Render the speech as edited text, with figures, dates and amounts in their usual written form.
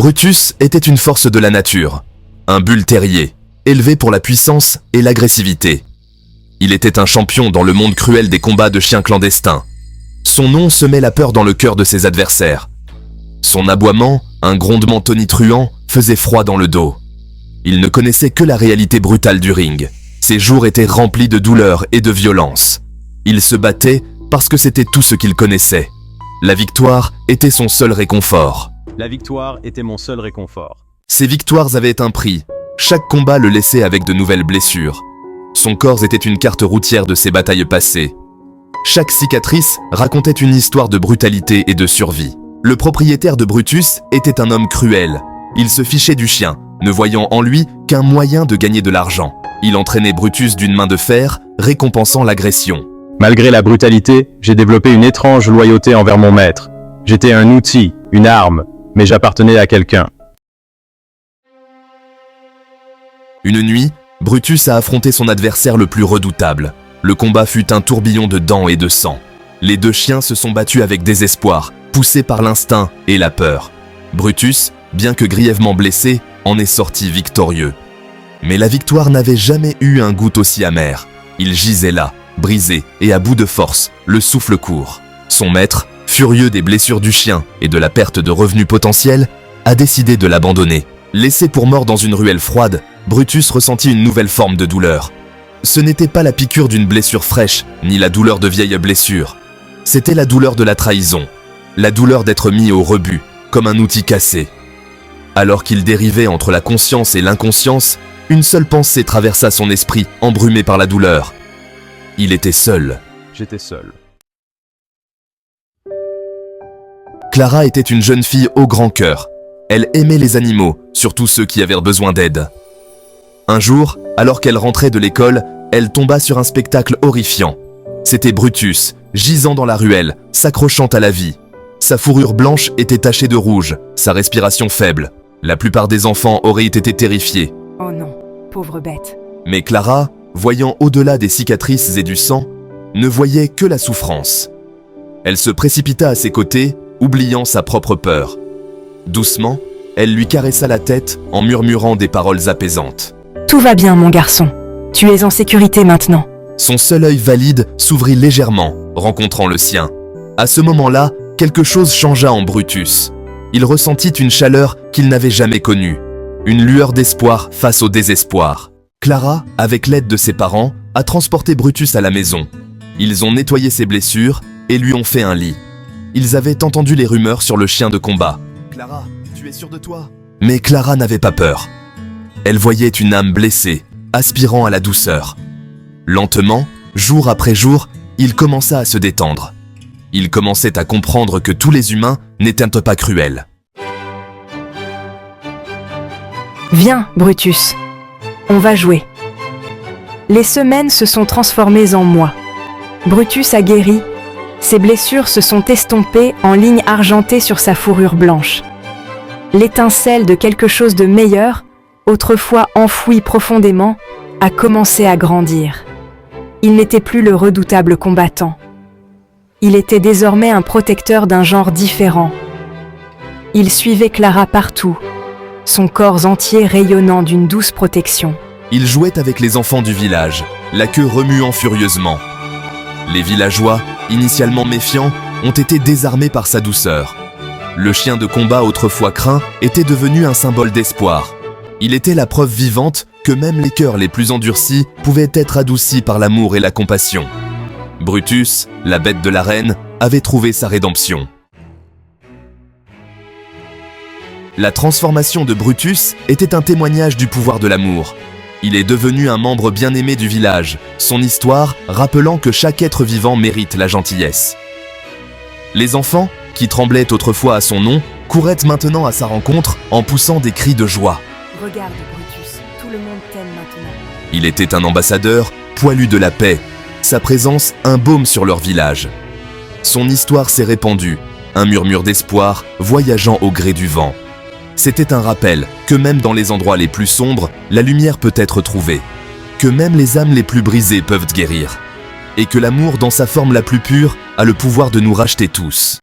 Brutus était une force de la nature, un bull terrier, élevé pour la puissance et l'agressivité. Il était un champion dans le monde cruel des combats de chiens clandestins. Son nom semait la peur dans le cœur de ses adversaires. Son aboiement, un grondement tonitruant, faisait froid dans le dos. Il ne connaissait que la réalité brutale du ring. Ses jours étaient remplis de douleur et de violence. Il se battait parce que c'était tout ce qu'il connaissait. La victoire était son seul réconfort. La victoire était mon seul réconfort. Ses victoires avaient un prix. Chaque combat le laissait avec de nouvelles blessures. Son corps était une carte routière de ses batailles passées. Chaque cicatrice racontait une histoire de brutalité et de survie. Le propriétaire de Brutus était un homme cruel. Il se fichait du chien, ne voyant en lui qu'un moyen de gagner de l'argent. Il entraînait Brutus d'une main de fer, récompensant l'agression. Malgré la brutalité, j'ai développé une étrange loyauté envers mon maître. J'étais un outil, une arme, mais j'appartenais à quelqu'un. Une nuit, Brutus a affronté son adversaire le plus redoutable. Le combat fut un tourbillon de dents et de sang. Les deux chiens se sont battus avec désespoir, poussés par l'instinct et la peur. Brutus, bien que grièvement blessé, en est sorti victorieux. Mais la victoire n'avait jamais eu un goût aussi amer. Il gisait là, brisé et à bout de force, le souffle court. Son maître, furieux des blessures du chien et de la perte de revenus potentiels, a décidé de l'abandonner. Laissé pour mort dans une ruelle froide, Brutus ressentit une nouvelle forme de douleur. Ce n'était pas la piqûre d'une blessure fraîche, ni la douleur de vieilles blessures. C'était la douleur de la trahison, la douleur d'être mis au rebut, comme un outil cassé. Alors qu'il dérivait entre la conscience et l'inconscience, une seule pensée traversa son esprit, embrumé par la douleur. Il était seul. J'étais seul. Clara était une jeune fille au grand cœur. Elle aimait les animaux, surtout ceux qui avaient besoin d'aide. Un jour, alors qu'elle rentrait de l'école, elle tomba sur un spectacle horrifiant. C'était Brutus, gisant dans la ruelle, s'accrochant à la vie. Sa fourrure blanche était tachée de rouge, sa respiration faible. La plupart des enfants auraient été terrifiés. Oh non, pauvre bête. Mais Clara, voyant au-delà des cicatrices et du sang, ne voyait que la souffrance. Elle se précipita à ses côtés, oubliant sa propre peur. Doucement, elle lui caressa la tête en murmurant des paroles apaisantes. Tout va bien, mon garçon. Tu es en sécurité maintenant. Son seul œil valide s'ouvrit légèrement, rencontrant le sien. À ce moment-là, quelque chose changea en Brutus. Il ressentit une chaleur qu'il n'avait jamais connue. Une lueur d'espoir face au désespoir. Clara, avec l'aide de ses parents, a transporté Brutus à la maison. Ils ont nettoyé ses blessures et lui ont fait un lit. Ils avaient entendu les rumeurs sur le chien de combat. « Clara, tu es sûre de toi ?» Mais Clara n'avait pas peur. Elle voyait une âme blessée, aspirant à la douceur. Lentement, jour après jour, il commença à se détendre. Il commençait à comprendre que tous les humains n'étaient pas cruels. Viens, Brutus. On va jouer. Les semaines se sont transformées en mois. Brutus a guéri. Ses blessures se sont estompées en lignes argentées sur sa fourrure blanche. L'étincelle de quelque chose de meilleur, autrefois enfoui profondément, a commencé à grandir. Il n'était plus le redoutable combattant. Il était désormais un protecteur d'un genre différent. Il suivait Clara partout, son corps entier rayonnant d'une douce protection. Il jouait avec les enfants du village, la queue remuant furieusement. Les villageois, initialement méfiants, ont été désarmés par sa douceur. Le chien de combat autrefois craint était devenu un symbole d'espoir. Il était la preuve vivante que même les cœurs les plus endurcis pouvaient être adoucis par l'amour et la compassion. Brutus, la bête de l'arène, avait trouvé sa rédemption. La transformation de Brutus était un témoignage du pouvoir de l'amour. Il est devenu un membre bien-aimé du village, son histoire rappelant que chaque être vivant mérite la gentillesse. Les enfants, qui tremblaient autrefois à son nom, couraient maintenant à sa rencontre en poussant des cris de joie. Regarde, Brutus, tout le monde t'aime maintenant. Il était un ambassadeur, poilu de la paix, sa présence un baume sur leur village. Son histoire s'est répandue, un murmure d'espoir voyageant au gré du vent. C'était un rappel que même dans les endroits les plus sombres, la lumière peut être trouvée, que même les âmes les plus brisées peuvent guérir, et que l'amour dans sa forme la plus pure a le pouvoir de nous racheter tous.